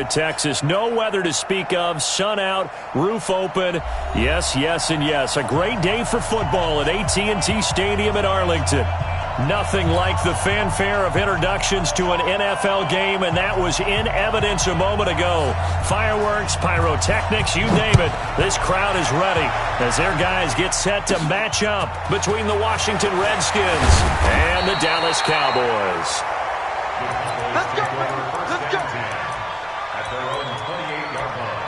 Texas, no weather to speak of, sun out, roof open. Yes, yes, and yes. A great day for football at AT&T Stadium in Arlington. Nothing like the fanfare of introductions to an NFL game, and that was in evidence a moment ago. Fireworks, pyrotechnics, you name it. This crowd is ready as their guys get set to match up between the Washington Redskins and the Dallas Cowboys. Let's go, let's go. At their own 28-yard line.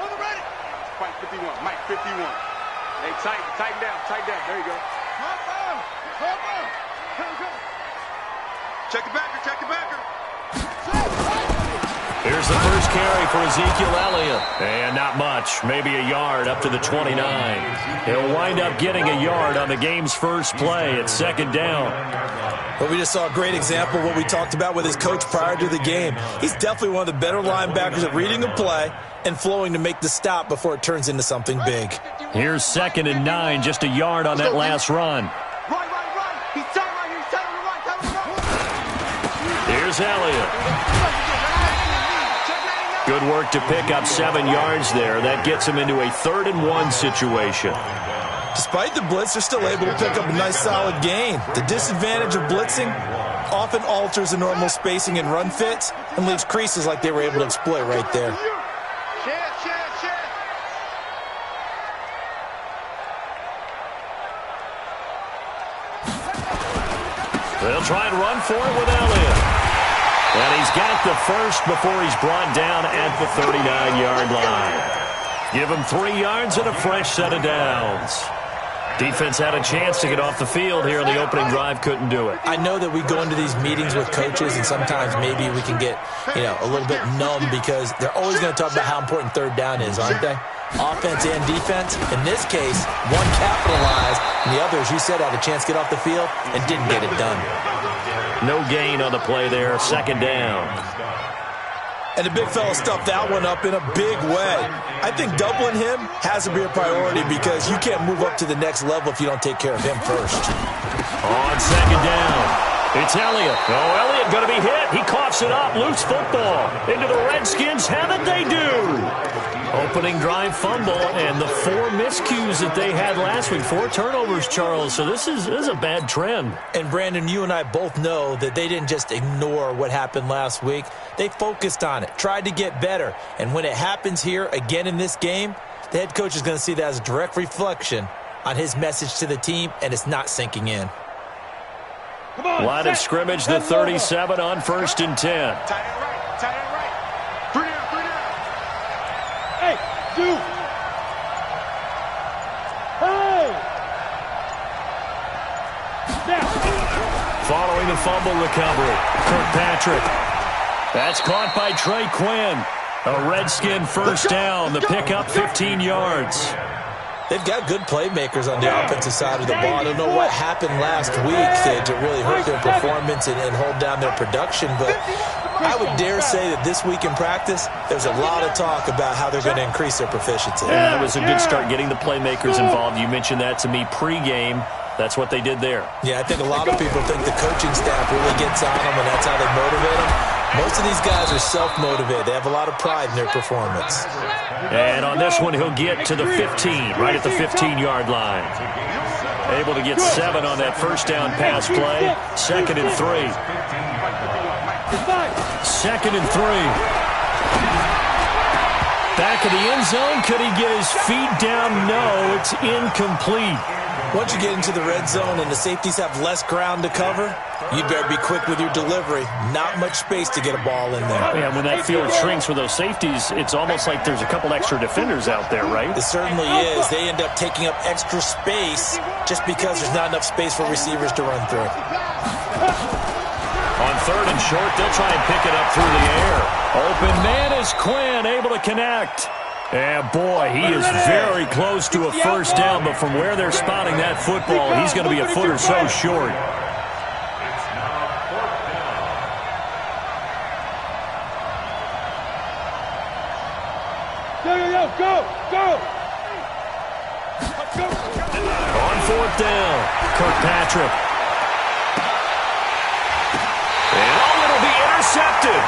On the ready. Mike 51, Mike 51. Hey, tighten down. There you go. Check the backer. Here's the first carry for Ezekiel Elliott. And not much, maybe a yard up to the 29. He'll wind up getting a yard on the game's first play at second down. Well, we just saw a great example of what we talked about with his coach prior to the game. He's definitely one of the better linebackers at reading a play and flowing to make the stop before it turns into something big. Here's 2nd and 9, just a yard on that last run. Right. He's tight right here. He's tight on the right. Here's Elliott. Good work to pick up 7 yards there. That gets him into a 3rd and 1 situation. Despite the blitz, they're still able to pick up a nice solid gain. The disadvantage of blitzing often alters the normal spacing and run fits and leaves creases like they were able to exploit right there. They'll try and run for it with Elliott. And he's got the first before he's brought down at the 39-yard line. Give him 3 yards and a fresh set of downs. Defense had a chance to get off the field here in the opening drive, couldn't do it. I know that we go into these meetings with coaches, and sometimes maybe we can get, a little bit numb because they're always going to talk about how important 3rd down is, aren't they? Offense and defense. In this case, one capitalized, and the other, as you said, had a chance to get off the field and didn't get it done. No gain on the play there, 2nd down. And the big fella stuffed that one up in a big way. I think doubling him has to be a priority because you can't move up to the next level if you don't take care of him first. On 2nd down, it's Elliott. Oh, Elliott going to be hit. He coughs it up. Loose football into the Redskins. Haven't they do? Opening drive fumble and the 4 miscues that they had last week. 4 turnovers, Charles. So this is a bad trend. And, Brandon, you and I both know that they didn't just ignore what happened last week. They focused on it, tried to get better. And when it happens here again in this game, the head coach is going to see that as a direct reflection on his message to the team, and it's not sinking in. Line of scrimmage, the 37 on 1st and 10. Tight end right. 3 down. Hey, dude. Following the fumble recovery, Kirkpatrick. That's caught by Trey Quinn. A Redskin first down. The pickup 15 yards. They've got good playmakers on the offensive side of the ball. I don't know what happened last week to really hurt their performance and hold down their production, but I would dare say that this week in practice, there's a lot of talk about how they're going to increase their proficiency. Yeah, it was a good start getting the playmakers involved. You mentioned that to me pregame. That's what they did there. Yeah, I think a lot of people think the coaching staff really gets on them, and that's how they motivate them. Most of these guys are self-motivated. They have a lot of pride in their performance. And on this one, he'll get to the 15, right at the 15-yard line. Able to get 7 on that first down pass play. 2nd and 3. 2nd and 3. Back of the end zone. Could he get his feet down? No, it's incomplete. Once you get into the red zone and the safeties have less ground to cover, you better be quick with your delivery. Not much space to get a ball in there. Yeah, when that field shrinks with those safeties, it's almost like there's a couple extra defenders out there, right? It certainly is. They end up taking up extra space just because there's not enough space for receivers to run through. On 3rd and short, they'll try and pick it up through the air. Open man is Quinn, able to connect. And, boy, he is very close to a first down, but from where they're spotting that football, he's going to be a foot or so short. On fourth down, Kirkpatrick. And it'll be intercepted.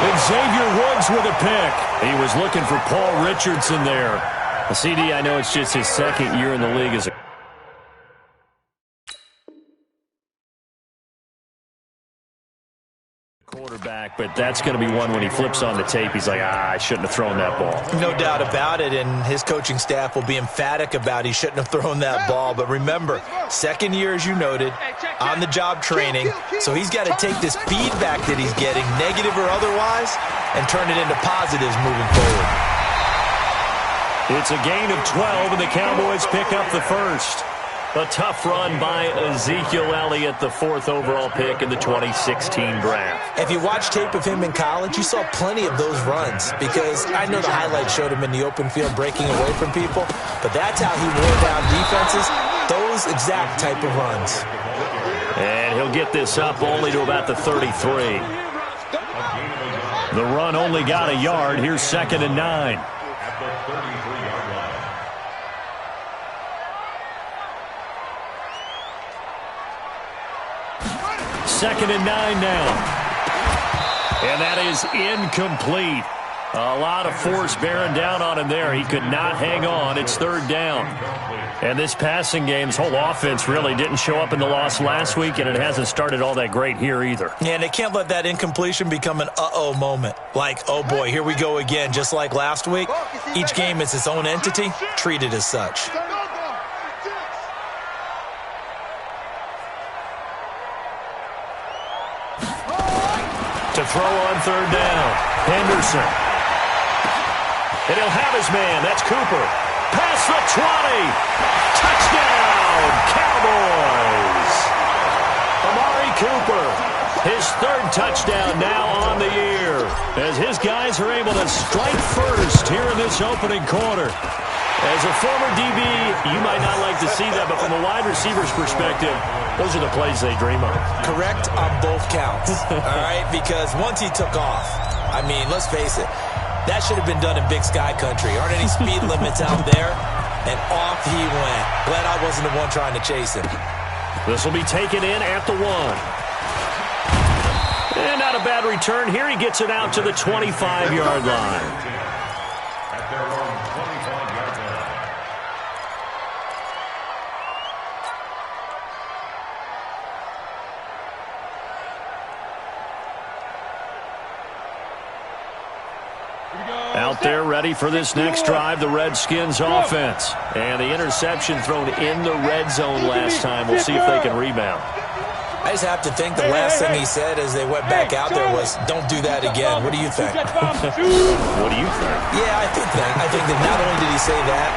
And Xavier Woods with a pick. He was looking for Paul Richardson there. The CD, I know it's just his second year in the league as a quarterback, but that's going to be one when he flips on the tape, he's like, I shouldn't have thrown that ball. No doubt about it, and his coaching staff will be emphatic about he shouldn't have thrown that ball. But remember, second year, as you noted, on-the-job training, so he's got to take this feedback that he's getting, negative or otherwise, and turn it into positives moving forward. It's a gain of 12, and the Cowboys pick up the first. A tough run by Ezekiel Elliott, the 4th overall pick in the 2016 draft. If you watch tape of him in college, you saw plenty of those runs because I know the highlights showed him in the open field breaking away from people, but that's how he wore down defenses, those exact type of runs. And he'll get this up only to about the 33. The run only got a yard. Here's 2nd and 9. 2nd and 9 now. And that is incomplete. A lot of force bearing down on him there. He could not hang on. It's 3rd down. And this passing game's whole offense really didn't show up in the loss last week, and it hasn't started all that great here either. Yeah, and they can't let that incompletion become an uh-oh moment. Like, oh boy, here we go again, just like last week. Each game is its own entity, treated as such. To throw on 3rd down, Henderson. And he'll have his man. That's Cooper. Past the 20. Touchdown, Cowboys. Amari Cooper, his 3rd touchdown now on the year, as his guys are able to strike first here in this opening quarter. As a former DB, you might not like to see that, but from a wide receiver's perspective, those are the plays they dream of. Correct on both counts, all right? Because once he took off, I mean, let's face it, that should have been done in Big Sky country. Aren't any speed limits out there? And off he went. Glad I wasn't the one trying to chase him. This will be taken in at the 1. And not a bad return. Here he gets it out to the 25-yard line. At their own 25-yard line. Out there ready for this next drive, the Redskins offense. And the interception thrown in the red zone last time. We'll see if they can rebound. I just have to think the last thing he said as they went back out there was, don't do that again. What do you think? What do you think? Yeah, I think that not only did he say that,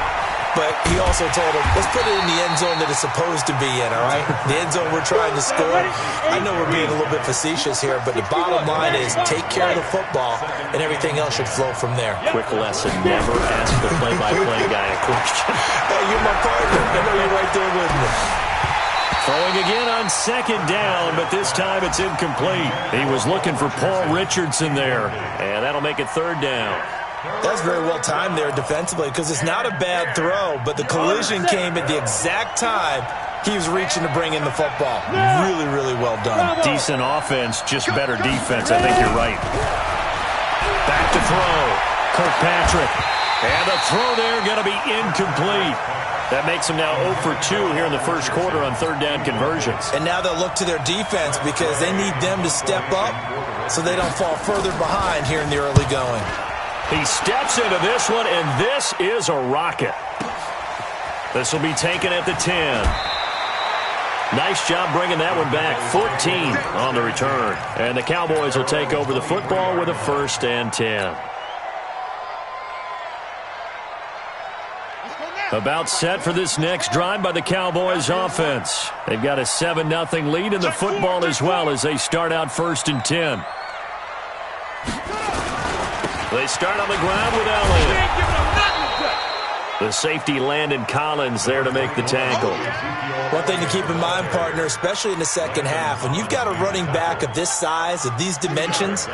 but he also told him, let's put it in the end zone that it's supposed to be in, all right? The end zone we're trying to score. I know we're being a little bit facetious here, but the bottom line is take care of the football, and everything else should flow from there. Quick lesson, never ask the play-by-play guy a question. Hey, you're my partner. I know you're right there with me. Throwing again on 2nd down, but this time it's incomplete. He was looking for Paul Richardson there, and that'll make it 3rd down. That's very well timed there defensively because it's not a bad throw, but the collision came at the exact time he was reaching to bring in the football. Really, really well done. Decent offense, just better defense. I think you're right. Back to throw. Kirkpatrick. And the throw there going to be incomplete. That makes them now 0 for 2 here in the first quarter on 3rd down conversions. And now they'll look to their defense because they need them to step up so they don't fall further behind here in the early going. He steps into this one, and this is a rocket. This will be taken at the 10. Nice job bringing that one back. 14 on the return. And the Cowboys will take over the football with a 1st and 10. About set for this next drive by the Cowboys offense. They've got a 7-0 lead in the football as well as they start out 1st and 10. They start on the ground with Elliott. The safety Landon Collins there to make the tackle. One thing to keep in mind, partner, especially in the second half, when you've got a running back of this size, of these dimensions,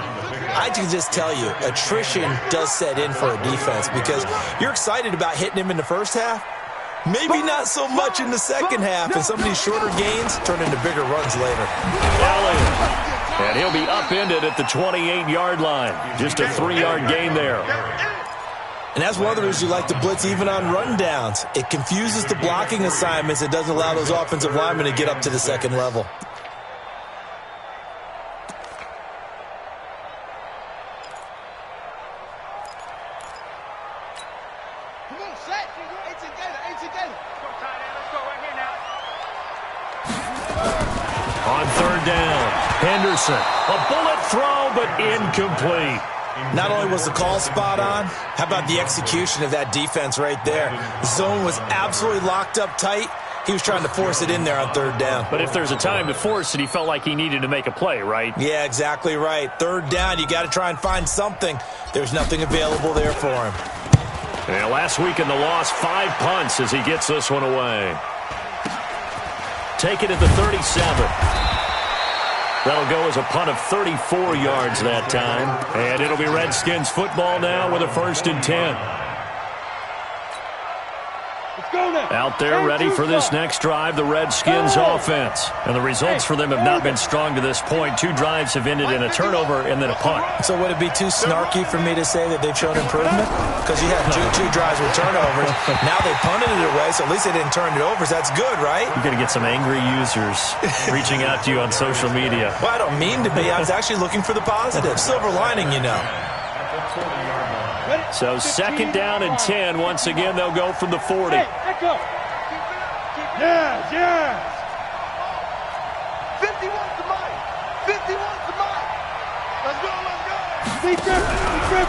I can just tell you, attrition does set in for a defense because you're excited about hitting him in the first half. Maybe not so much in the second half, and some of these shorter gains turn into bigger runs later. Elliott, and he'll be upended at the 28-yard line. Just a 3-yard gain there. And that's one of the reasons you like to blitz even on rundowns. It confuses the blocking assignments. It doesn't allow those offensive linemen to get up to the second level. On third down, Henderson. A bullet throw, but incomplete. Not only was the call spot on, how about the execution of that defense right there? The zone was absolutely locked up tight. He was trying to force it in there on third down. But if there's a time to force it, he felt like he needed to make a play, right? Yeah, exactly right. Third down, you got to try and find something. There's nothing available there for him. And last week in the loss, 5 punts as he gets this one away. Take it at the 37. That'll go as a punt of 34 yards that time. And it'll be Redskins football now with a 1st and 10. Out there ready for this next drive, the Redskins offense. And the results for them have not been strong to this point. 2 drives have ended in a turnover and then a punt. So would it be too snarky for me to say that they've shown improvement? Because you had two drives with turnovers. Now they punted it away, so at least they didn't turn it over. So that's good, right? You're going to get some angry users reaching out to you on social media. Well, I don't mean to be. I was actually looking for the positive. Silver lining, you know. So 2nd down and 10. Once again, they'll go from the 40. Yes, yes. 51's the money. 51's the money. Let's go, let's go.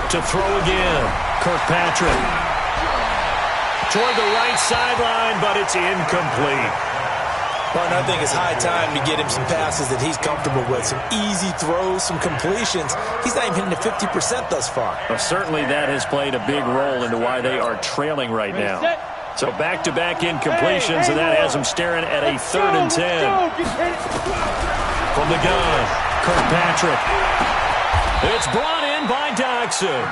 To throw again, Kirkpatrick. Toward the right sideline, but it's incomplete. Well, and I think it's high time to get him some passes that he's comfortable with. Some easy throws, some completions. He's not even hitting the 50% thus far. Well, certainly that has played a big role into why they are trailing right now. So back-to-back incompletions, and that has them staring at a 3rd and 10. From the gun, Kirkpatrick. It's brought in by Doxson.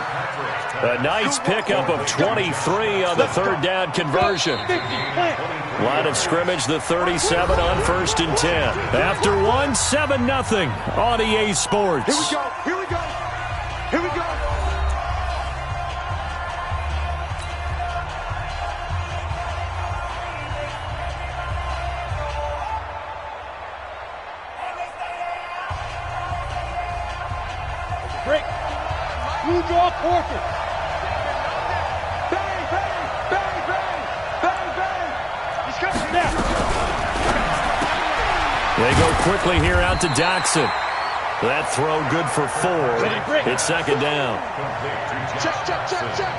A nice pickup of 23 on the 3rd down conversion. Line of scrimmage, the 37 on 1st and 10. After 1, 7-0 on EA Sports. Here we go, here we go, here we go. Break. You draw forfeit. Bang, bang, bang, bang, bang, bang. He's coming now. They go quickly here out to Doxson. That throw good for 4. It's 2nd down. Check, check, check, check.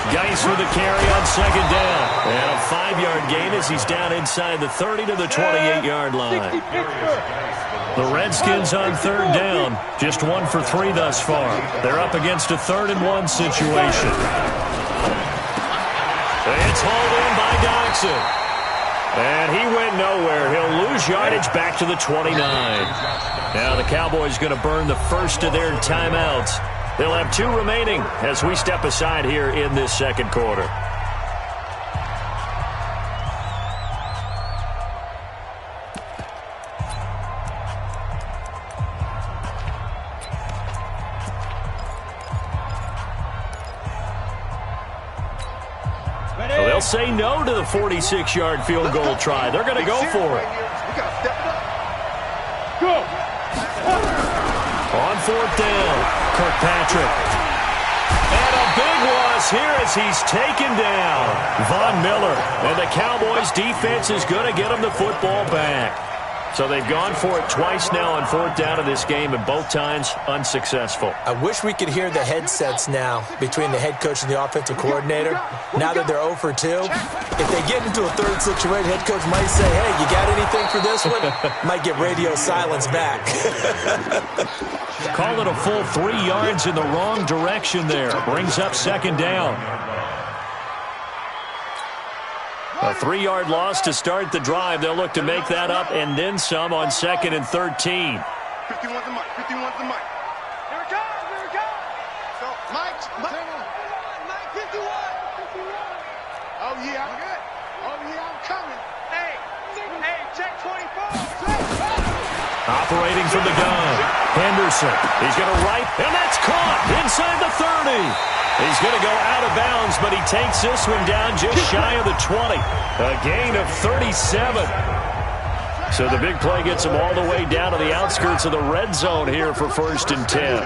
Geis with the carry on 2nd down. And a 5-yard gain as he's down inside the 30 to the 28-yard line. The Redskins on 3rd down, just 1 for 3 thus far. They're up against a 3rd and 1 situation. It's hauled in by Doxson. And he went nowhere. He'll lose yardage back to the 29. Now the Cowboys going to burn the first of their timeouts. They'll have 2 remaining as we step aside here in this 2nd quarter. Well, they'll say no to the 46-yard field goal try. They're going to go for it. We got to step it up. Go. On 4th down, Kirkpatrick. And a big loss here as he's taken down. Von Miller. And the Cowboys' defense is going to get him the football back. So they've gone for it twice now on 4th down of this game, and both times unsuccessful. I wish we could hear the headsets now between the head coach and the offensive coordinator. Now that they're 0 for 2, if they get into a 3rd situation, head coach might say, hey, you got anything for this one? Might get radio silence back. Call it a full 3 yards in the wrong direction there. Brings up 2nd down. A 3-yard loss to start the drive. They'll look to make that up and then some on 2nd and 13. 51's the mic. 51's the mic. Here it comes. Here it comes. So, Mike, 51. Oh, yeah, I'm good. Oh, yeah, I'm coming. Hey, check 24. Operating from the gun. Henderson. He's going to right, and that's caught inside the 30. He's going to go out of bounds, but he takes this one down just shy of the 20. A gain of 37. So the big play gets him all the way down to the outskirts of the red zone here for 1st and 10.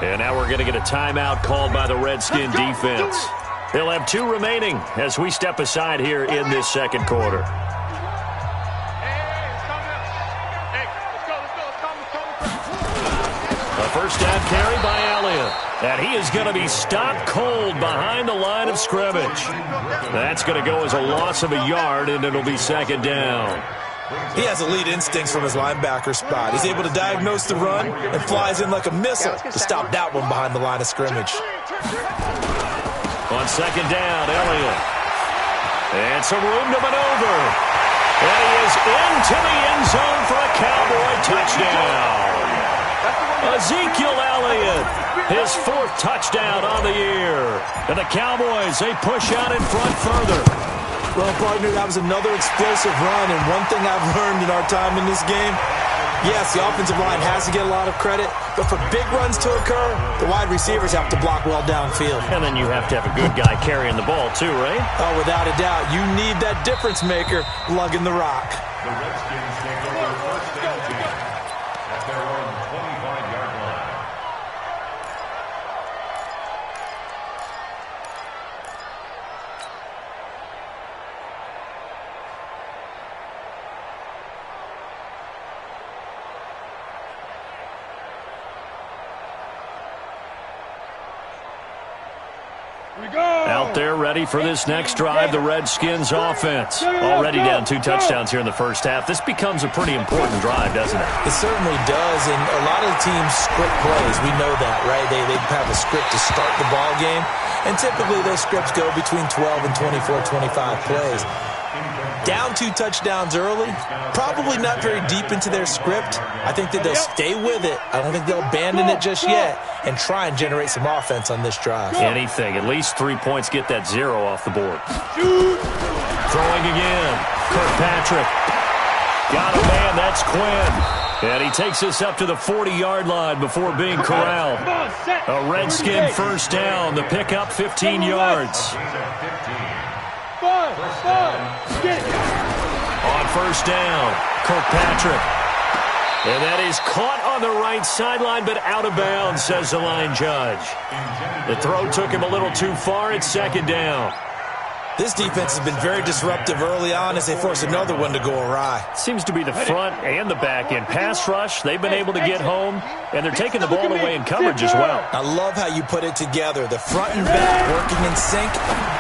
And now we're going to get a timeout called by the Redskin defense. They'll have 2 remaining as we step aside here in this second quarter. A first down carry by Elliott. And he is going to be stopped cold behind the line of scrimmage. That's going to go as a loss of a yard, and it'll be 2nd down. He has elite instincts from his linebacker spot. He's able to diagnose the run and flies in like a missile to stop that one behind the line of scrimmage. On 2nd down, Elliott. And some room to maneuver. And he is into the end zone for a Cowboy touchdown. Ezekiel Elliott, his 4th touchdown on the year. And the Cowboys, they push out in front further. Well, partner, that was another explosive run, and one thing I've learned in our time in this game, yes, the offensive line has to get a lot of credit, but for big runs to occur, the wide receivers have to block well downfield. And then you have to have a good guy carrying the ball too, right? Oh, without a doubt. You need that difference maker lugging the rock. The Redskins take over 1st and 10 at their own 25-yard line. Out there ready for this next drive, the Redskins offense. Already down 2 touchdowns here in the first half. This becomes a pretty important drive, doesn't it? It certainly does, and a lot of the teams script plays. We know that, right? They have a script to start the ball game, and typically those scripts go between 12 and 24, 25 plays. Down 2 touchdowns early, probably not very deep into their script. I think that they'll stay with it. I don't think they'll abandon it just yet and try and generate some offense on this drive. Anything. At least 3 points get that 0 off the board. Throwing again. Kirkpatrick. Got a man. That's Quinn. And he takes us up to the 40-yard line before being corralled. A Redskin first down. The pickup 15 yards. On first down, Kirkpatrick. And that is caught on the right sideline, but out of bounds, says the line judge. The throw took him a little too far. It's 2nd down. This defense has been very disruptive early on as they force another one to go awry. Seems to be the front and the back end. Pass rush, they've been able to get home, and they're taking the ball away in coverage as well. I love how you put it together. The front and back working in sync,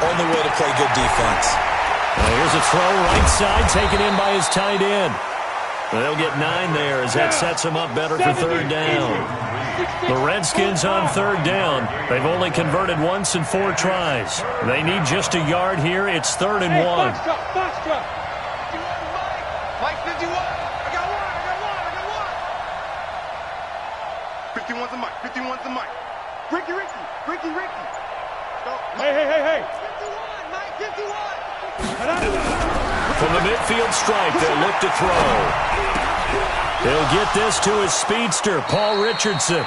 only way to play good defense. Here's a throw right side, taken in by his tight end. They'll get 9 there as that sets him up better for 3rd down. The Redskins on 3rd down. They've only converted once in 4 tries. They need just a yard here. It's 3rd and 1. Mike 51. I got one. 51's the mic. 51's the mic. Ricky. Hey. 51, Mike 51. From the midfield stripe, they'll look to throw. He'll get this to his speedster, Paul Richardson.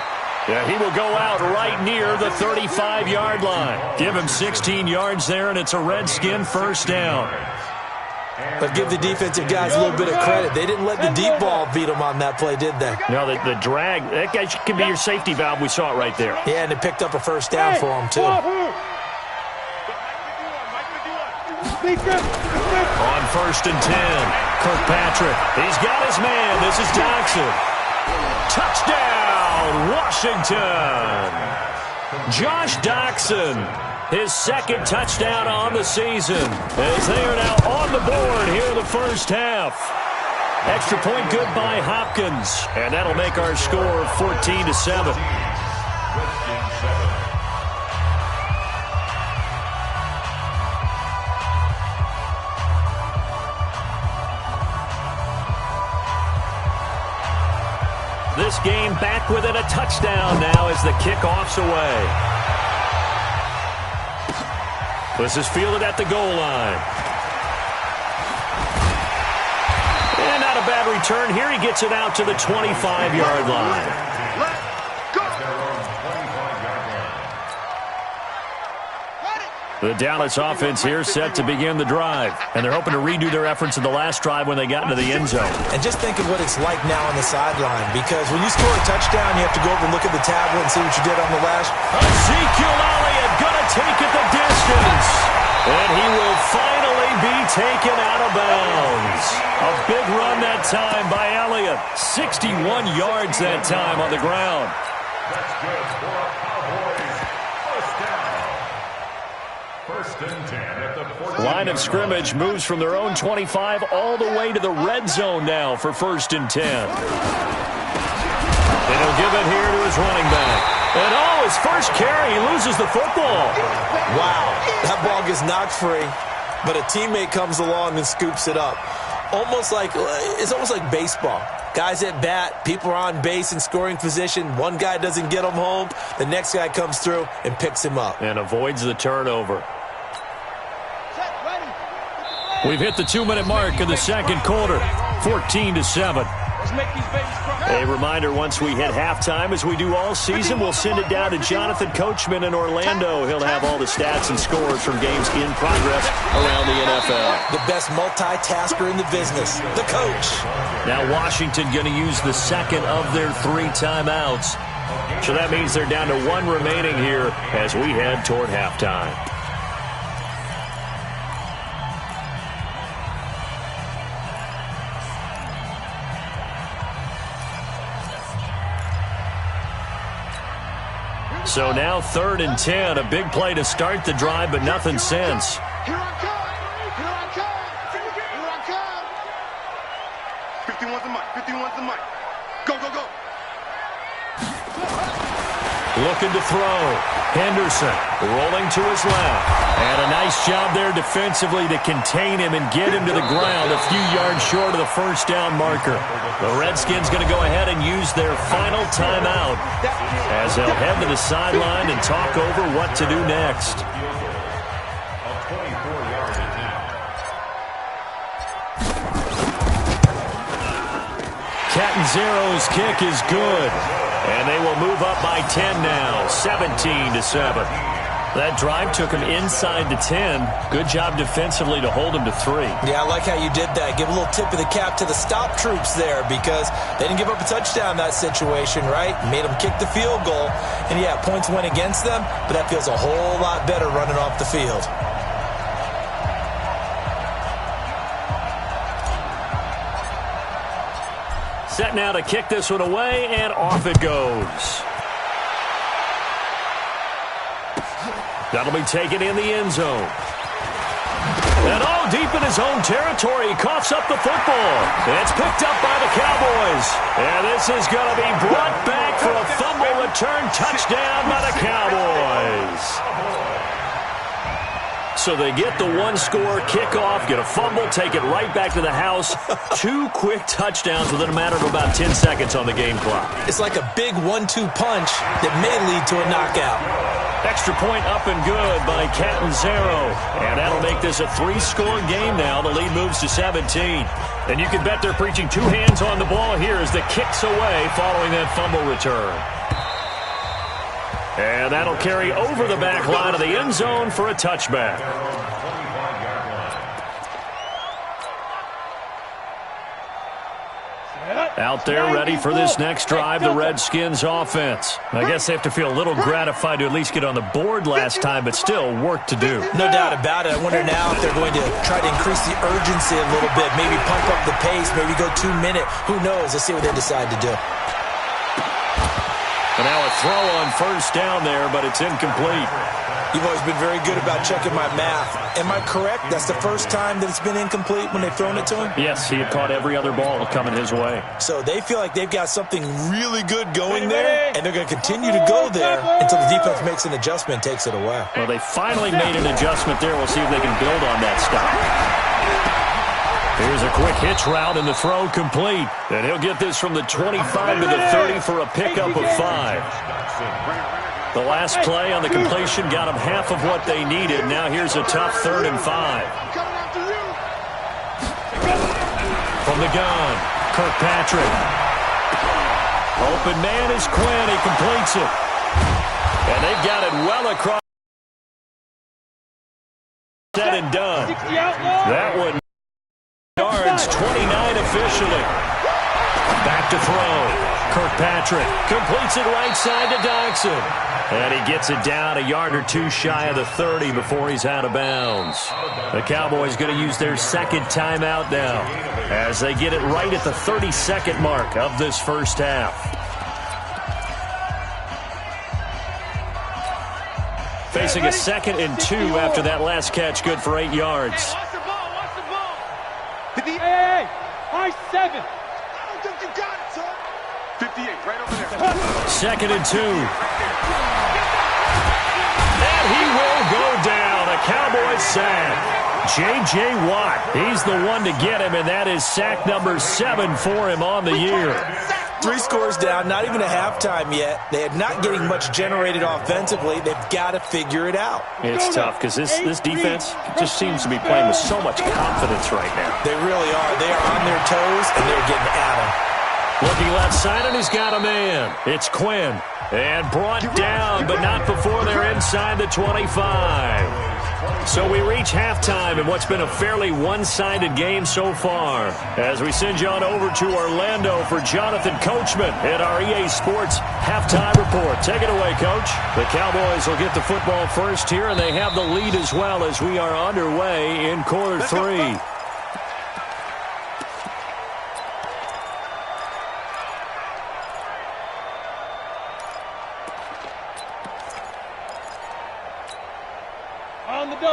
Yeah, he will go out right near the 35-yard line. Give him 16 yards there, and it's a Redskin first down. But give the defensive guys a little bit of credit. They didn't let the deep ball beat them on that play, did they? No, the drag, that guy can be your safety valve. We saw it right there. Yeah, and it picked up a first down for him, too. On 1st and 10, Kirkpatrick. He's got his man. This is Jackson. Touchdown, Washington. Josh Doxson, his 2nd touchdown on the season, as they are now on the board here in the first half. Extra point good by Hopkins, and that'll make our score 14-7. This game back within a touchdown now as the kickoff's away. This is fielded at the goal line. And not a bad return here. He gets it out to the 25-yard line. The Dallas offense here set to begin the drive. And they're hoping to redo their efforts in the last drive when they got into the end zone. And just think of what it's like now on the sideline. Because when you score a touchdown, you have to go over and look at the tablet and see what you did on the last. Ezekiel Elliott going to take it the distance. And he will finally be taken out of bounds. A big run that time by Elliott. 61 yards that time on the ground. That's good for a Cowboys first down. First and 10 at the 40. Line of scrimmage moves from their own 25 all the way to the red zone now for first and 10. And he'll give it here to his running back. And his first carry, he loses the football. Wow, that ball gets knocked free, but a teammate comes along and scoops it up. It's almost like baseball. Guys at bat, people are on base in scoring position. One guy doesn't get him home. The next guy comes through and picks him up. And avoids the turnover. We've hit the 2-minute mark in the second quarter. 14-7. A reminder, once we hit halftime, as we do all season, we'll send it down to Jonathan Coachman in Orlando. He'll have all the stats and scores from games in progress around the NFL. The best multitasker in the business, the coach. Now Washington going to use the second of their 3 timeouts. So that means they're down to 1 remaining here as we head toward halftime. So now 3rd and 10, a big play to start the drive, but nothing since. Here I come. Here I come. Here I come. 51's the mic. 51's the mic. Go, go, go. Looking to throw. Henderson rolling to his left. And a nice job there defensively to contain him and get him to the ground a few yards short of the first down marker. The Redskins going to go ahead and use their final timeout as they'll head to the sideline and talk over what to do next. Catanzaro's kick is good. And they will move up by 10 now, 17-7. That drive took him inside the 10. Good job defensively to hold him to 3. Yeah, I like how you did that. Give a little tip of the cap to the stop troops there because they didn't give up a touchdown in that situation, right? Made them kick the field goal. And, yeah, points went against them, but that feels a whole lot better running off the field. Set now to kick this one away, and off it goes. That'll be taken in the end zone. And deep in his own territory, he coughs up the football. It's picked up by the Cowboys. And this is going to be brought back for a fumble return touchdown by the Cowboys. So they get the 1-score kickoff, get a fumble, take it right back to the house. 2 quick touchdowns within a matter of about 10 seconds on the game clock. It's like a big 1-2 punch that may lead to a knockout. Extra point up and good by Catanzaro. And that'll make this a 3-score game now. The lead moves to 17. And you can bet they're preaching 2 hands on the ball here as the kick's away following that fumble return. And that'll carry over the back line of the end zone for a touchback. Out there ready for this next drive, the Redskins offense. I guess they have to feel a little gratified to at least get on the board last time, but still work to do. No doubt about it. I wonder now if they're going to try to increase the urgency a little bit, maybe pump up the pace, maybe go 2-minute. Who knows? Let's see what they decide to do. And now a throw on first down there, but it's incomplete. You've always been very good about checking my math. Am I correct? That's the first time that it's been incomplete when they've thrown it to him? Yes, he had caught every other ball coming his way. So they feel like they've got something really good going there, and they're going to continue to go there until the defense makes an adjustment and takes it away. Well, they finally made an adjustment there. We'll see if they can build on that stop. Here's a quick hitch route, and the throw complete. And he'll get this from the 25 to the 30 for a pickup of 5. The last play on the completion got them half of what they needed. Now here's a tough 3rd and 5. From the gun, Kirkpatrick. Open man is Quinn. He completes it. And they've got it well across. Said and done. That one yards, 29 officially. Back to throw. Kirkpatrick completes it right side to Doxson. And he gets it down a yard or 2 shy of the 30 before he's out of bounds. The Cowboys going to use their second timeout now as they get it right at the 30-second mark of this first half. Facing a 2nd and 2 after that last catch, good for 8 yards. Hey, high 7. I don't think you got it, son. 58, right over there. 2nd and 2. And he will go down. A Cowboys sack. J.J. Watt, he's the one to get him, and that is sack number 7 for him on the year. 3 scores down, not even a halftime yet. They are not getting much generated offensively. They've got to figure it out. It's tough because this defense just seems to be playing with so much confidence right now. They really are. They are on their toes, and they're getting at them. Looking left side, and he's got a man. It's Quinn. And brought down, but not before they're inside the 25. So we reach halftime in what's been a fairly one-sided game so far. As we send you on over to Orlando for Jonathan Coachman at our EA Sports Halftime Report. Take it away, Coach. The Cowboys will get the football first here, and they have the lead as well as we are underway in quarter 3.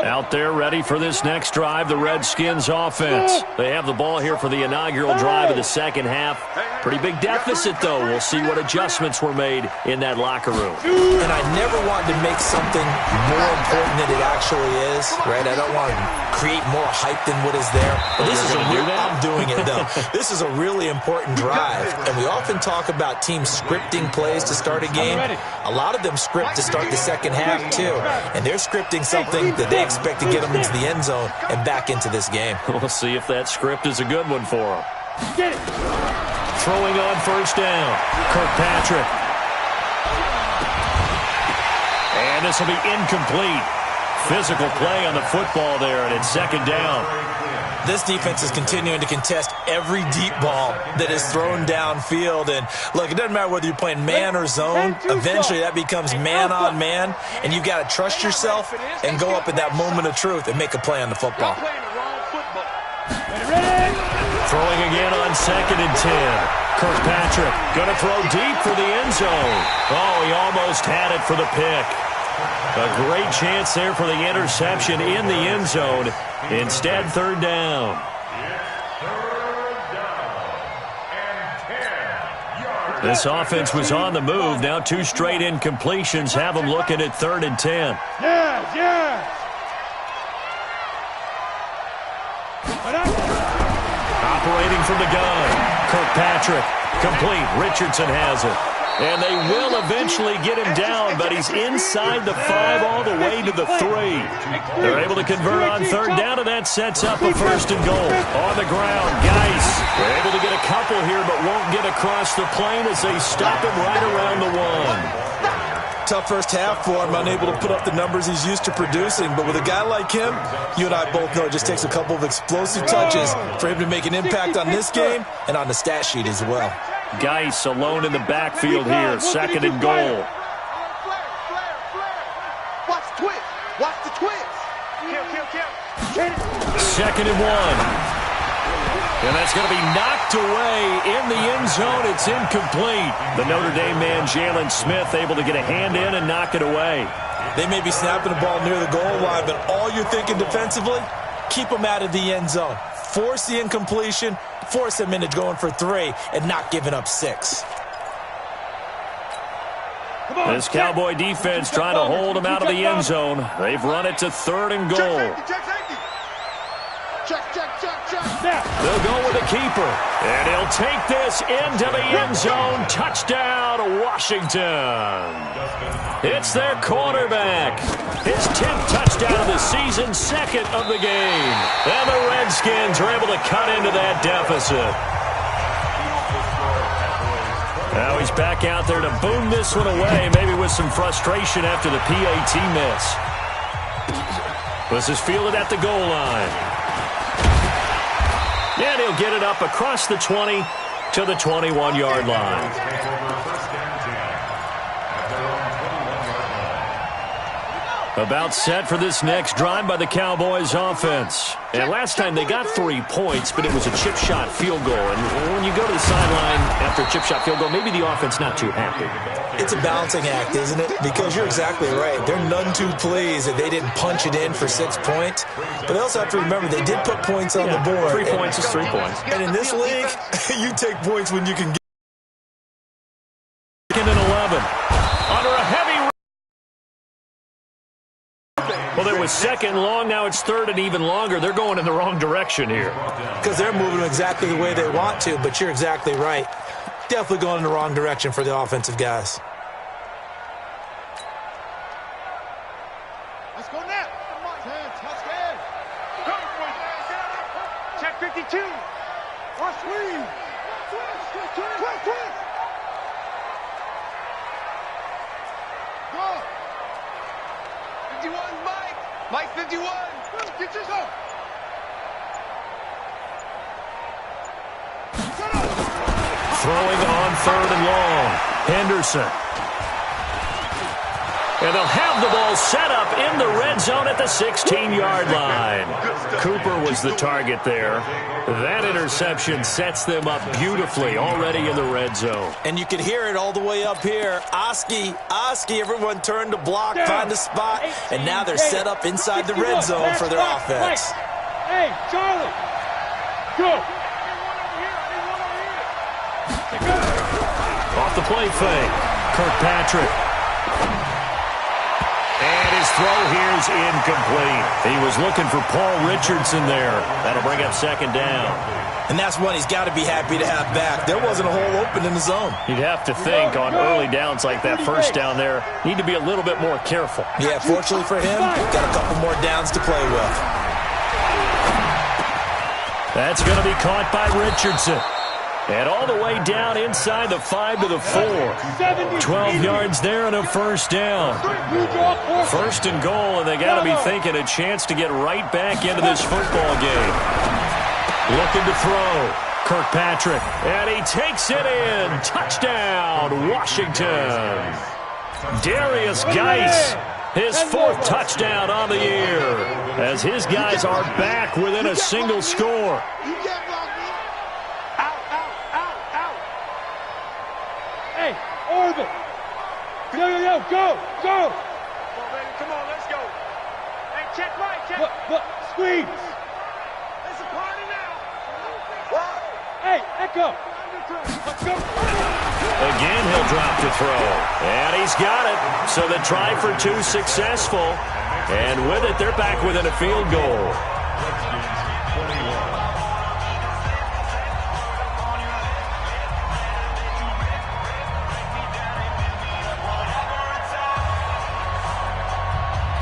Out there ready for this next drive, the Redskins offense. They have the ball here for the inaugural drive of the second half. Pretty big deficit, though. We'll see what adjustments were made in that locker room. And I never wanted to make something more important than it actually is, right? I don't want to create more hype than what is there. But this is I'm doing it, though. This is a really important drive. And we often talk about teams scripting plays to start a game. A lot of them script to start the second half, too. And they're scripting something that they expect to get them into the end zone and back into this game. We'll see if that script is a good one for them. Throwing on first down, Kirkpatrick. And this will be incomplete. Physical play on the football there, and it's second down. This defense is continuing to contest every deep ball that is thrown downfield. And, look, it doesn't matter whether you're playing man or zone. Eventually, that becomes man-on-man, and you've got to trust yourself and go up at that moment of truth and make a play on the football. Throwing again on 2nd and 10. Kirkpatrick going to throw deep for the end zone. Oh, he almost had it for the pick. A great chance there for the interception in the end zone. Instead, third down. This offense was on the move. Now 2 straight incompletions have them looking at 3rd and 10. Operating from the gun. Kirkpatrick. Complete. Richardson has it. And they will eventually get him down, but he's inside the 5 all the way to the 3. They're able to convert on third down, and that sets up a 1st and goal. On the ground, Geis. They're able to get a couple here, but won't get across the plane as they stop him right around the 1. Tough first half for him, unable to put up the numbers he's used to producing. But with a guy like him, you and I both know it just takes a couple of explosive touches for him to make an impact on this game and on the stat sheet as well. Geis alone in the backfield here, 2nd and goal. Watch the twist. Watch the twist. Kill. 2nd and 1. And that's going to be knocked away in the end zone. It's incomplete. The Notre Dame man, Jalen Smith, able to get a hand in and knock it away. They may be snapping the ball near the goal line, but all you're thinking defensively, keep them out of the end zone. Force the incompletion, force them into going for 3, and not giving up 6. This Cowboy defense trying to hold them out of the end zone. They've run it to 3rd and goal. They'll go with the keeper. And he'll take this into the end zone. Touchdown, Washington. It's their quarterback. His 10th touchdown of the season, 2nd of the game. And the Redskins are able to cut into that deficit. Now he's back out there to boom this one away, maybe with some frustration after the PAT miss. This is fielded at the goal line. And he'll get it up across the 20 to the 21-yard line. About set for this next drive by the Cowboys offense. And last time they got 3 points, but it was a chip shot field goal. And when you go to the sideline after a chip shot field goal, maybe the offense not too happy. It's a balancing act, isn't it? Because you're exactly right. They're none too pleased that they didn't punch it in for 6 points. But they also have to remember they did put points on the board. 3 points is 3 points. And in this league, you take points when you can get. Second and 11. Under a heavy. Well, it was second long. Now it's third and even longer. They're going in the wrong direction here. Because they're moving exactly the way they want to, but you're exactly right. Definitely going in the wrong direction for the offensive guys. Let's go now. Come on, touchdown. Check 52. Watch Lee. Twist. Go. 51, Mike. Mike 51. Get yourself. Throwing on 3rd and long. Henderson. And they'll have the ball set up in the red zone at the 16-yard line. Cooper was the target there. That interception sets them up beautifully already in the red zone. And you can hear it all the way up here. Oski, everyone turned to block, find a spot, and now they're set up inside the red zone for their offense. Hey, Charlie. Go. Off the play fake. Kirkpatrick. And his throw here is incomplete. He was looking for Paul Richardson there. That'll bring up 2nd down. And that's one he's got to be happy to have back. There wasn't a hole open in the zone. You'd have to think on early downs like that first down there, need to be a little bit more careful. Yeah, fortunately for him, got a couple more downs to play with. That's going to be caught by Richardson. And all the way down inside the 5 to the 4. 12 yards there and a first down. 1st and goal, and they got to be thinking a chance to get right back into this football game. Looking to throw. Kirkpatrick. And he takes it in. Touchdown, Washington. Darius Geis, his 4th touchdown on the year, as his guys are back within a single score. Orbit. Yo, go. Come on, baby. Come on, let's go. Hey, check right, check. Look, squeeze. It's a party now. Hey, Echo. Let's go. Again, he'll drop to throw. And he's got it. So the try for 2 successful. And with it, they're back within a field goal.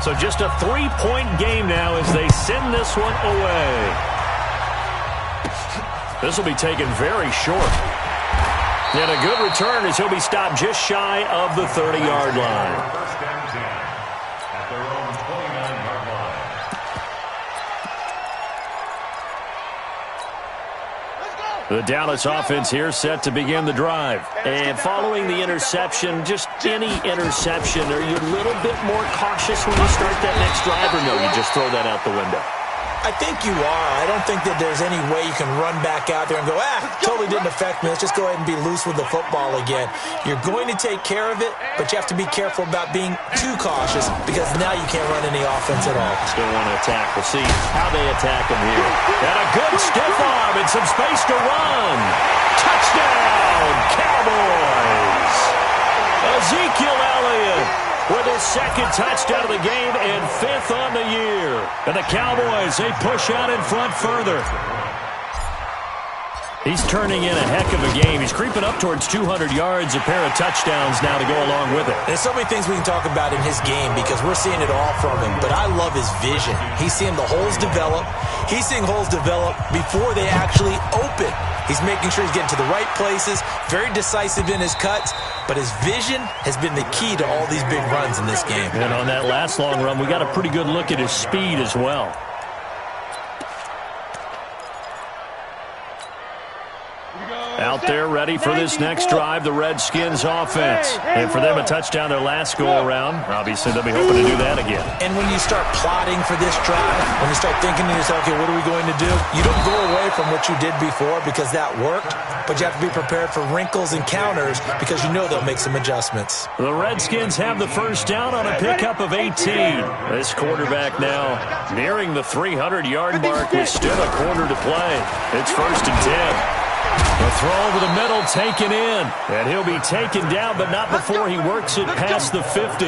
So just a 3-point game now as they send this one away. This will be taken very short. And a good return as he'll be stopped just shy of the 30-yard line. First and 10 at their own 29-yard line. The Dallas offense here set to begin the drive. And following the interception, just any interception, are you a little bit more cautious when you start that next drive, or no, you just throw that out the window? I think you are. I don't think that there's any way you can run back out there and go, totally didn't affect me. Let's just go ahead and be loose with the football again. You're going to take care of it, but you have to be careful about being too cautious because now you can't run any offense at all. Still want to attack. We'll see how they attack him here. And a good stiff arm and some space to run. Touchdown, Cowboys! Ezekiel Elliott with his second touchdown of the game and 5th on the year. And the Cowboys, they push out in front further. He's turning in a heck of a game. He's creeping up towards 200 yards, a pair of touchdowns now to go along with it. There's so many things we can talk about in his game because we're seeing it all from him, but I love his vision. He's seeing the holes develop. He's seeing holes develop before they actually open. He's making sure he's getting to the right places, very decisive in his cuts, but his vision has been the key to all these big runs in this game. And on that last long run, we got a pretty good look at his speed as well. Out there ready for this next drive, the Redskins offense. And for them, a touchdown their last go-around. Obviously, they'll be hoping to do that again. And when you start plotting for this drive, when you start thinking to yourself, okay, what are we going to do? You don't go away from what you did before because that worked, but you have to be prepared for wrinkles and counters because you know they'll make some adjustmts. The Redskins have the first down on a pickup of 18. This quarterback now nearing the 300-yard mark with still a quarter to play. It's 1st and 10. The throw over the middle taken in, and he'll be taken down, but not before he works it past the 50.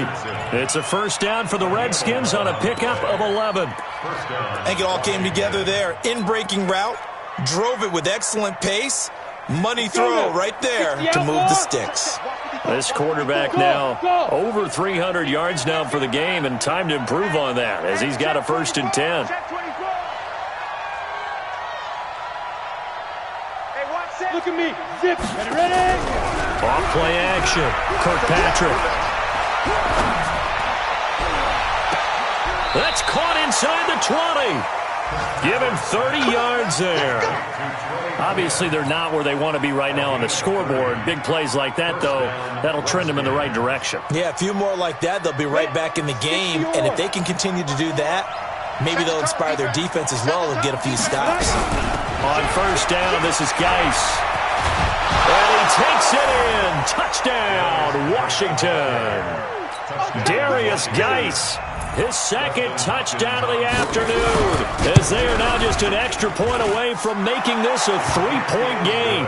It's a first down for the Redskins on a pickup of 11. I think it all came together there. In-breaking route, drove it with excellent pace. Money throw right there to move the sticks. This quarterback now over 300 yards now for the game, and time to improve on that as he's got a 1st and 10. Look at me. Zip. Ready? Off play action. Kirkpatrick. That's caught inside the 20. Give him 30 yards there. Obviously, they're not where they want to be right now on the scoreboard. Big plays like that, though, that'll trend them in the right direction. Yeah, a few more like that, they'll be right back in the game. And if they can continue to do that, maybe they'll inspire their defense as well and get a few stops. On first down, this is Geis. And he takes it in. Touchdown, Washington. Darius Geis, his second touchdown of the afternoon, as they are now just an extra point away from making this a 3-point game.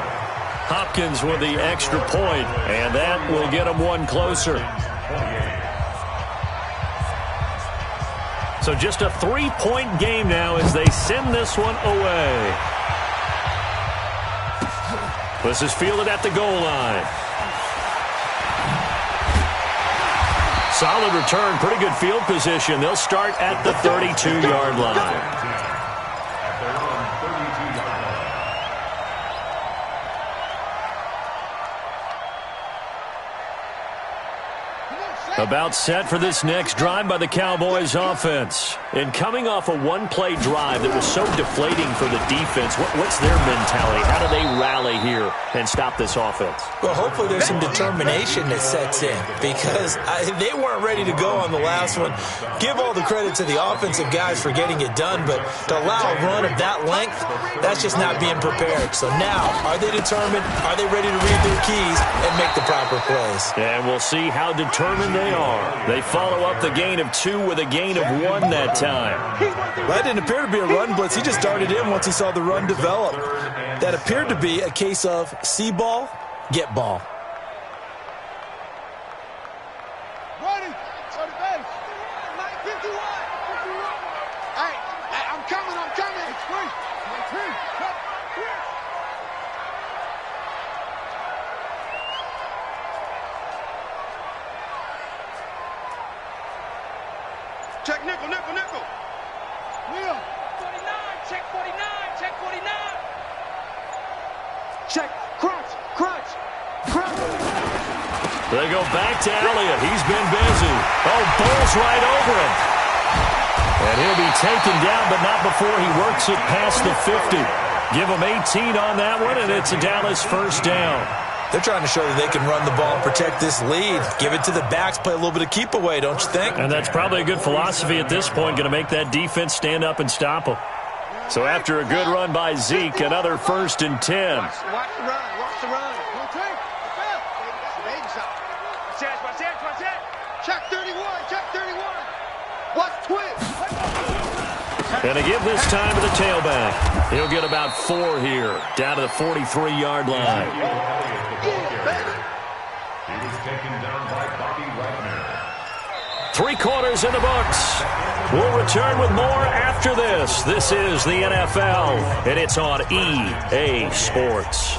Hopkins with the extra point, and that will get them one closer. So just a 3-point game now as they send this one away. This is fielded at the goal line. Solid return, pretty good field position. They'll start at the 32-yard line. About set for this next drive by the Cowboys offense. And coming off a one-play drive that was so deflating for the defense, what's their mentality? How do they rally here and stop this offense? Well, hopefully there's some determination that sets in because they weren't ready to go on the last one. Give all the credit to the offensive guys for getting it done, but to allow a run of that length, that's just not being prepared. So now, are they determined? Are they ready to read their keys and make the proper plays? And we'll see how determined they are. They follow up the gain of 2 with a gain of 1 that time. That didn't appear to be a run blitz. He just darted in once he saw the run develop. That appeared to be a case of see ball, get ball. Running. So the base. 51. Hey, I'm coming. It's free. Check nickel. Wheel. 49. Check 49. Check. Crunch. They go back to Elliott. He's been busy. Oh, ball's right over him. And he'll be taken down, but not before he works it past the 50. Give him 18 on that one, and it's a Dallas first down. They're trying to show that they can run the ball and protect this lead. Give it to the backs, play a little bit of keep away, don't you think? And that's probably a good philosophy at this point, going to make that defense stand up and stop them. So after a good run by Zeke, another 1st and 10. Watch the run. Check 31. Watch twist. And to give this time to the tailback. He'll get about 4 here, down to the 43-yard line. He was taken down by Bobby Wagner. 3 quarters in the books. We'll return with more after this. This is the NFL, and it's on EA Sports.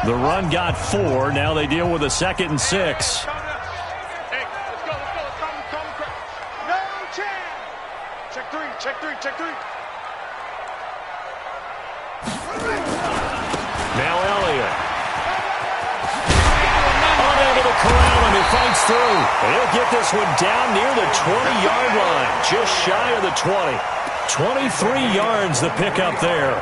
The run got 4. Now they deal with a 2nd and 6. Check three. Now Elliott. Unable to corral him. He fights through. He'll get this one down near the 20-yard line. Just shy of the 20. 23 yards the pickup there.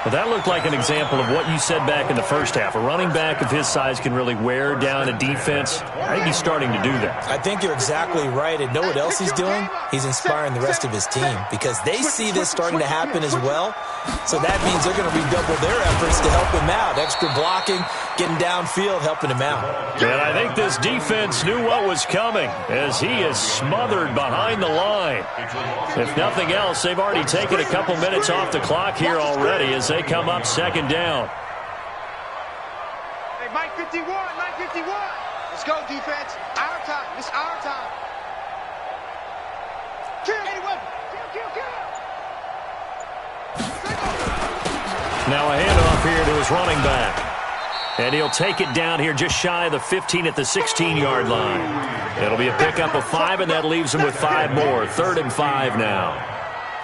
Well, that looked like an example of what you said back in the first half. A running back of his size can really wear down a defense. I think he's starting to do that. I think you're exactly right. And know what else he's doing? He's inspiring the rest of his team because they see this starting to happen as well. So that means they're going to redouble their efforts to help him out. Extra blocking, getting downfield, helping him out. And I think this defense knew what was coming as he is smothered behind the line. If nothing else, they've already taken a couple minutes off the clock here already as they come up 2nd down. Hey, Mike 51. Let's go, defense. Our time. It's our time. Kill. Now a handoff here to his running back. And he'll take it down here just shy of the 15 at the 16-yard line. It'll be a pickup of 5, and that leaves him with 5 more. 3rd and 5 now.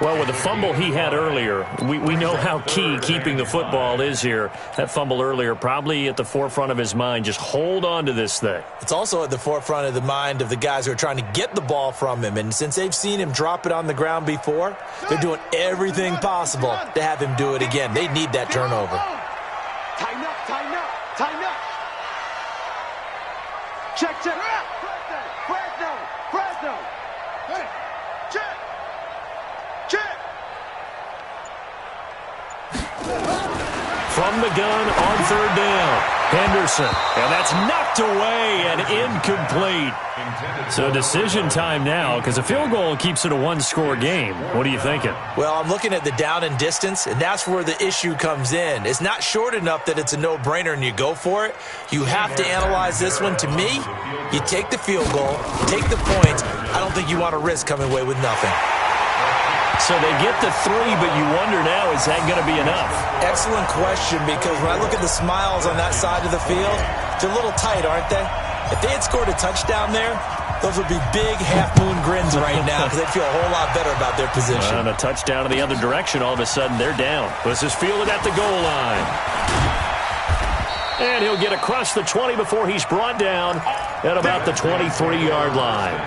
Well, with the fumble he had earlier, we know how key keeping the football is here. That fumble earlier probably at the forefront of his mind. Just hold on to this thing. It's also at the forefront of the mind of the guys who are trying to get the ball from him. And since they've seen him drop it on the ground before, they're doing everything possible to have him do it again. They need that turnover. Tighten up. Check. Fresno. Hey, check. From the gun on 3rd down. Henderson. And that's knocked away and incomplete. So decision time now because a field goal keeps it a 1-score game. What are you thinking? Well, I'm looking at the down and distance, and that's where the issue comes in. It's not short enough that it's a no-brainer and you go for it. You have to analyze this one. To me, you take the field goal, take the points. I don't think you want to risk coming away with nothing. So they get the 3, but you wonder now, is that going to be enough? Excellent question, because when I look at the smiles on that side of the field, they're a little tight, aren't they? If they had scored a touchdown there, those would be big half-moon grins right now because they'd feel a whole lot better about their position. And a touchdown in the other direction, all of a sudden they're down. This is fielded at the goal line. And he'll get across the 20 before he's brought down at about the 23-yard line.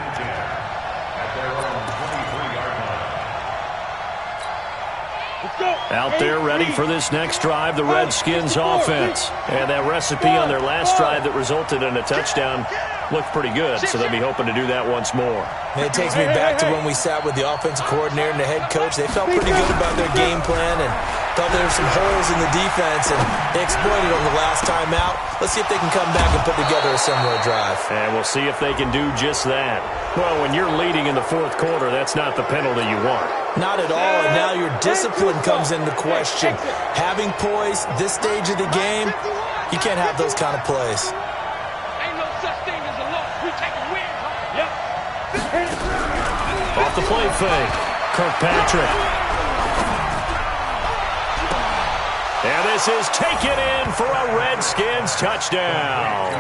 Out there ready for this next drive, the Redskins offense. And that recipe on their last drive that resulted in a touchdown looked pretty good, so they'll be hoping to do that once more. And it takes me back to when we sat with the offensive coordinator and the head coach. They felt pretty good about their game plan and thought there were some holes in the defense, and they exploited them the last time out. Let's see if they can come back and put together a similar drive. And we'll see if they can do just that. Well, when you're leading in the 4th quarter, that's not the penalty you want. Not at all, and now your discipline comes into question. Having poise this stage of the game, you can't have those kind of plays. Ain't no such thing as a loss. We take a win. Yep. Off the play fake, Kirkpatrick. And this is taken in for a Redskins touchdown.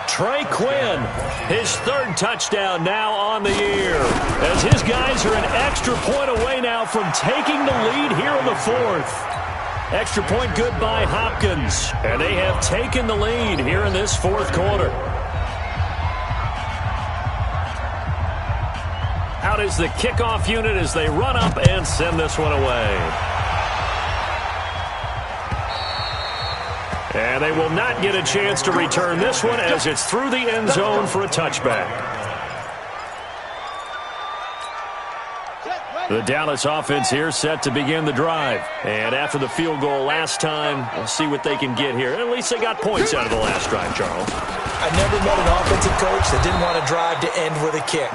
Trey Quinn, his 3rd touchdown now on the year, as his guys are an extra point away now from taking the lead here in the 4th. Extra point good by Hopkins, and they have taken the lead here in this 4th quarter. Out is the kickoff unit as they run up and send this one away. And they will not get a chance to return this one as it's through the end zone for a touchback. The Dallas offense here set to begin the drive. And after the field goal last time, we'll see what they can get here. At least they got points out of the last drive, Charles. I never met an offensive coach that didn't want to drive to end with a kick.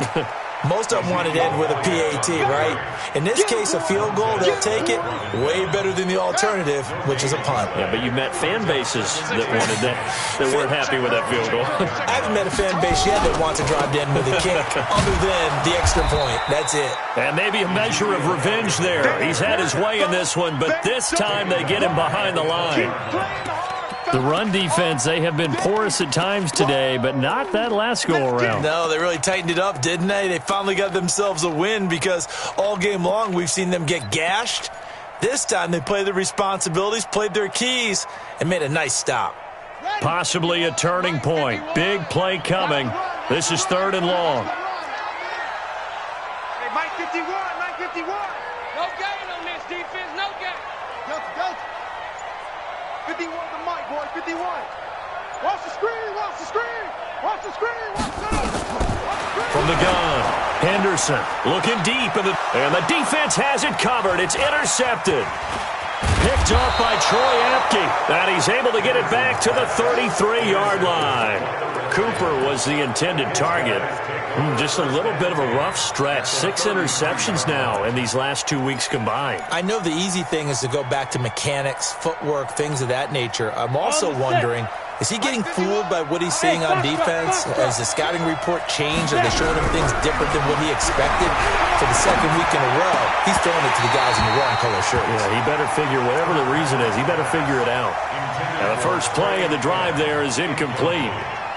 Most of them want it end with a PAT, right? In this case, a field goal, they'll take it. Way better than the alternative, which is a punt. Yeah, but you met fan bases that wanted that weren't happy with that field goal. I haven't met a fan base yet that wants to drive in with a kick other than the extra point. That's it. And maybe a measure of revenge there. He's had his way in this one, but this time they get him behind the line. The run defense, they have been porous at times today, but not that last go-around. No, they really tightened it up, didn't they? They finally got themselves a win because all game long we've seen them get gashed. This time they played their responsibilities, played their keys, and made a nice stop. Possibly a turning point. Big play coming. This is 3rd and long. Hey, Mike 51, Mike 51. No gain on this defense, no gain. Go. 51 to Mike, boys, 51. Watch the screen, watch the screen. Watch the screen, watch the screen. From the gun, Henderson looking deep, and the defense has it covered. It's intercepted. Picked up by Troy Apke, and he's able to get it back to the 33-yard line. Cooper was the intended target. Just a little bit of a rough stretch. 6 interceptions now in these last 2 weeks combined. I know the easy thing is to go back to mechanics, footwork, things of that nature. I'm also wondering, is he getting fooled by what he's seeing on defense? Has the scouting report changed? Are they showing him things different than what he expected? For the 2nd week in a row, he's throwing it to the guys in the wrong color shirts. Yeah, he better figure, whatever the reason is, he better figure it out. And the first play of the drive there is incomplete.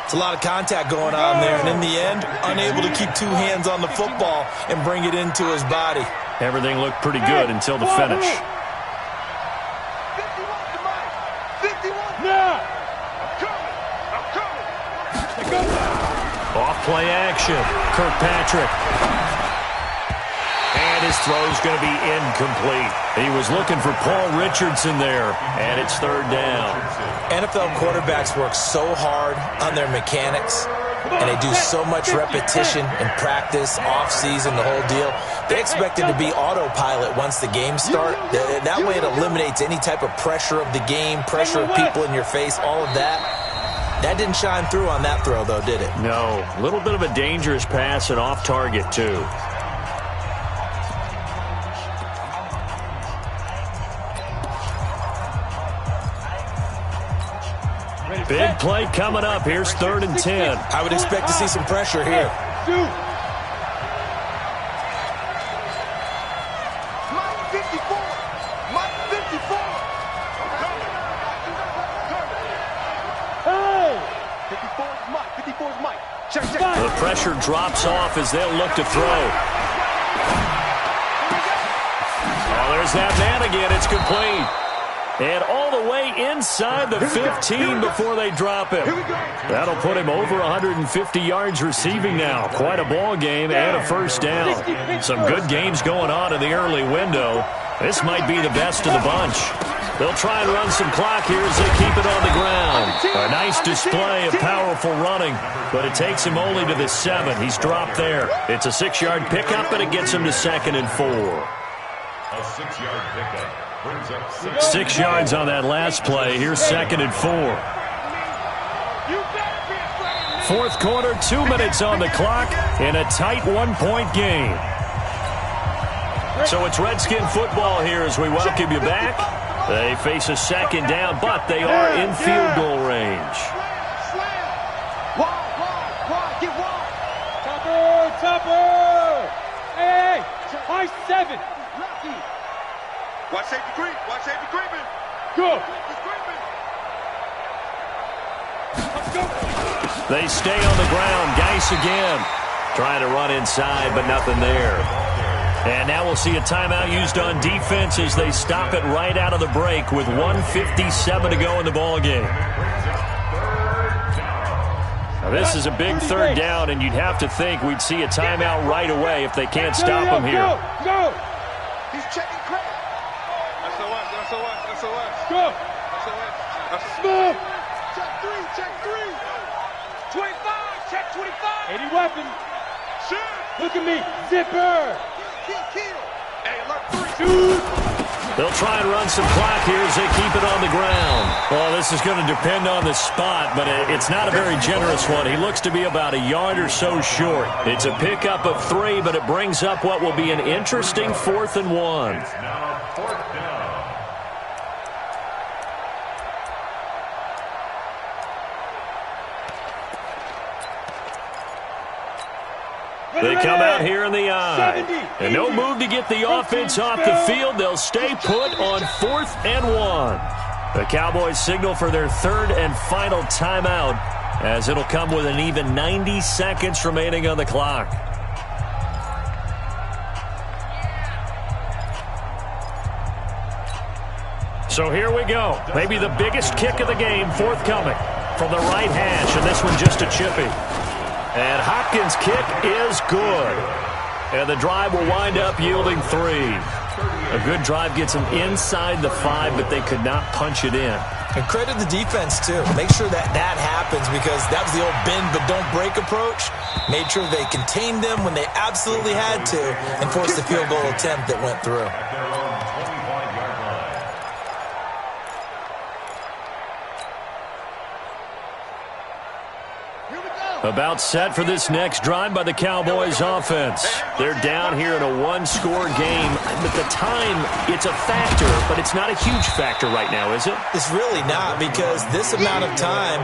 It's a lot of contact going on there, and in the end, unable to keep 2 hands on the football and bring it into his body. Everything looked pretty good until the finish. 51 to Mike. 51. Now. I'm coming. Off-play action. Kirkpatrick. And his throw's going to be incomplete. He was looking for Paul Richardson there, and it's 3rd down. NFL quarterbacks work so hard on their mechanics, and they do so much repetition and practice, off-season, the whole deal. They expect it to be autopilot once the games start. That way it eliminates any type of pressure of the game, pressure of people in your face, all of that. That didn't shine through on that throw, though, did it? No. A little bit of a dangerous pass and off target, too. Big play coming up. Here's 3rd and 10. I would expect to see some pressure here. Mike 54. Mike 54. Hey! 54 is Mike. 54 is Mike. Check. The pressure drops off as they'll look to throw. Oh, there's that man again. It's complete. And all the way inside the 15 before they drop him. That'll put him over 150 yards receiving now. Quite a ball game and a 1st down. Some good games going on in the early window. This might be the best of the bunch. They'll try and run some clock here as they keep it on the ground. A nice display of powerful running, but it takes him only to the 7. He's dropped there. It's a 6-yard pickup, and it gets him to 2nd and 4. A 6-yard pickup. 6 yards on that last play. Here's 2nd and 4. 4th quarter, 2 minutes on the clock in a tight 1-point game. So it's Redskin football here as we welcome you back. They face a 2nd down, but they are in field goal range. Get wide. Topper. Hey, high 7. Watch safety creep. Watch safety creeping. Go. Let's go. They stay on the ground. Geis again. Trying to run inside, but nothing there. And now we'll see a timeout used on defense as they stop it right out of the break with 1:57 to go in the ballgame. Now this is a big 3rd down, and you'd have to think we'd see a timeout right away if they can't stop him here. Go. He's checking crack. SOS. Go. Smooth. Check 3. 25. Check 25. 80 weapon. Shit. Look at me. Zipper. Kill. Hey, look, 3. Shoot. They'll try and run some clock here as they keep it on the ground. Well, this is going to depend on the spot, but it's not a very generous one. He looks to be about a yard or so short. It's a pickup of 3, but it brings up what will be an interesting 4th and 1. It's now 4th down. They come out here in the eye. And no move to get the offense off the field. They'll stay put on 4th and 1. The Cowboys signal for their 3rd and final timeout, as it'll come with an even 90 seconds remaining on the clock. So here we go. Maybe the biggest kick of the game forthcoming from the right hash, and this one just a chippy. And Hopkins' kick is good. And the drive will wind up yielding 3. A good drive gets them inside the 5, but they could not punch it in. And credit the defense, too. Make sure that happens, because that was the old bend but don't break approach. Made sure they contained them when they absolutely had to and forced the field goal attempt that went through. About set for this next drive by the Cowboys offense. They're down here in a 1-score game. But the time, it's a factor, but it's not a huge factor right now, is it? It's really not, because this amount of time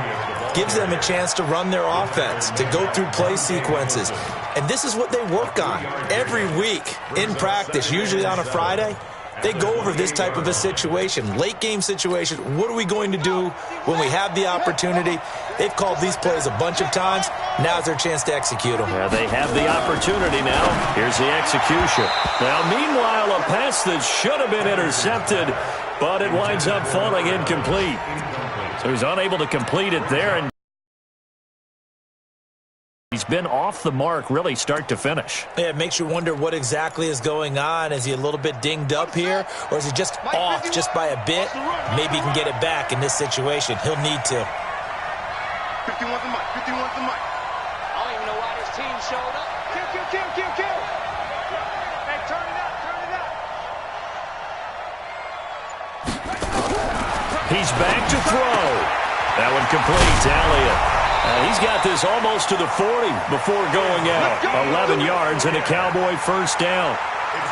gives them a chance to run their offense, to go through play sequences. And this is what they work on every week in practice, usually on a Friday. They go over this type of a situation, late game situation. What are we going to do when we have the opportunity? They've called these plays a bunch of times. Now's their chance to execute them. Yeah, they have the opportunity now. Here's the execution. Now, meanwhile, a pass that should have been intercepted, but it winds up falling incomplete. So he's unable to complete it there, and he's been off the mark really start to finish. Yeah, it makes you wonder what exactly is going on. Is he a little bit dinged up here, or is he just off just by a bit? Maybe he can get it back in this situation. He'll need to. 51's the mic. 51's the mic. I don't even know why this team showed up. Kill. Hey, turn it up. He's back to throw. That one complete. Elliott. He's got this almost to the 40 before going out. 11 yards and a Cowboy first down.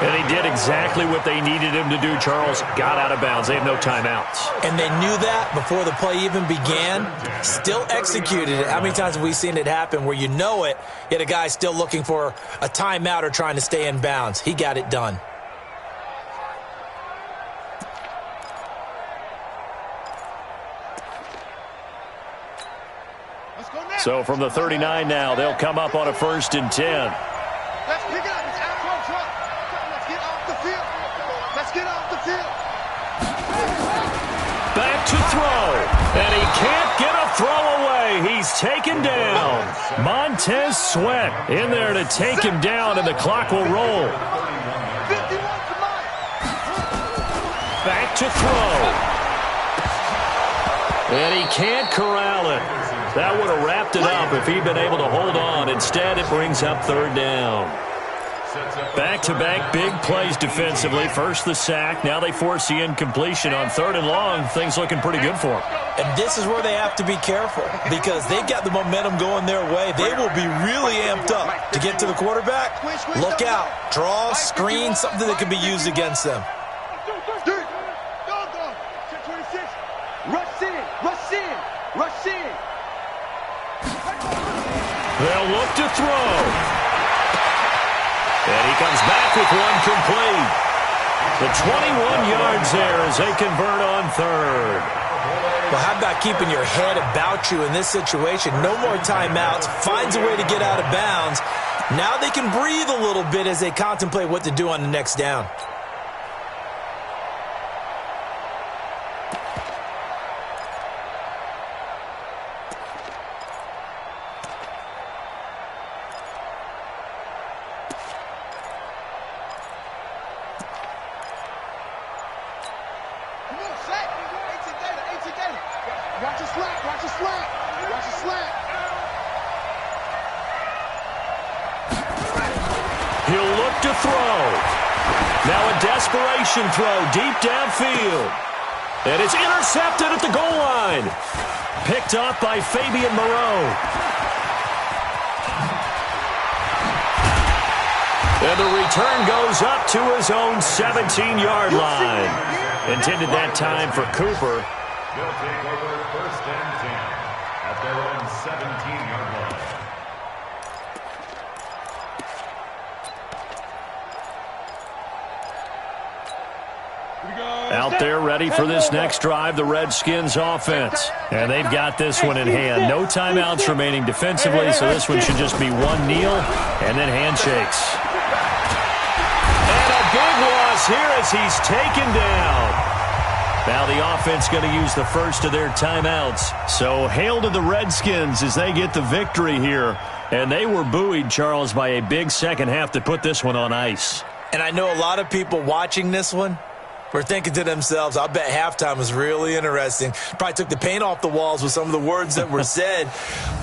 And he did exactly what they needed him to do, Charles. Got out of bounds. They have no timeouts. And they knew that before the play even began. Still executed it. How many times have we seen it happen where you know it, yet a guy's still looking for a timeout or trying to stay in bounds? He got it done. So from the 39 now, they'll come up on a 1st and 10. Let's pick it up. It's out of control. Let's get off the field. Let's get off the field. Back to throw. And he can't get a throw away. He's taken down. Montez Sweat in there to take him down, and the clock will roll. 51's the mic. Back to throw. And he can't corral it. That would have wrapped it up if he'd been able to hold on. Instead, it brings up 3rd down. Back-to-back big plays defensively. First the sack. Now they force the incompletion on 3rd and long. Things looking pretty good for them. And this is where they have to be careful, because they've got the momentum going their way. They will be really amped up to get to the quarterback. Look out. Draw, screen, something that can be used against them. Rush in. They'll look to throw. And he comes back with one complete. The 21 yards there as they convert on 3rd. Well, how about keeping your head about you in this situation? No more timeouts. Finds a way to get out of bounds. Now they can breathe a little bit as they contemplate what to do on the next down. Watch the slack. He'll look to throw. Now a desperation throw deep downfield. And it's intercepted at the goal line. Picked off by Fabian Moreau. And the return goes up to his own 17-yard line. Intended that time for Cooper. They'll take over 1st and 10 at their own 17-yard line. Out there ready for this next drive, the Redskins offense. And they've got this one in hand. No timeouts remaining defensively, so this one should just be one kneel and then handshakes. And a big loss here as he's taken down. Now the offense going to use the first of their timeouts. So hail to the Redskins as they get the victory here. And they were buoyed, Charles, by a big second half to put this one on ice. And I know a lot of people watching this one were thinking to themselves, I bet halftime was really interesting. Probably took the paint off the walls with some of the words that were said.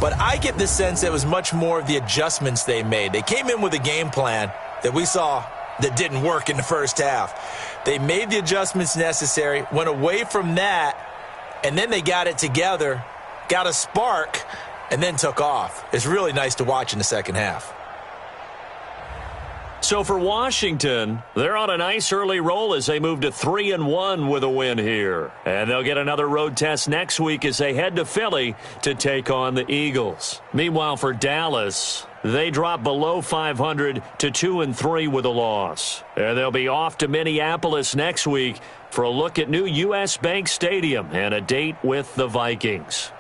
But I get the sense it was much more of the adjustments they made. They came in with a game plan that we saw that didn't work in the first half. They made the adjustments necessary, went away from that, and then they got it together, got a spark, and then took off. It's really nice to watch in the second half. So for Washington, they're on a nice early roll as they move to 3-1 with a win here. And they'll get another road test next week as they head to Philly to take on the Eagles. Meanwhile, for Dallas, they drop below 500 to 2-3 with a loss. And they'll be off to Minneapolis next week for a look at new U.S. Bank Stadium and a date with the Vikings.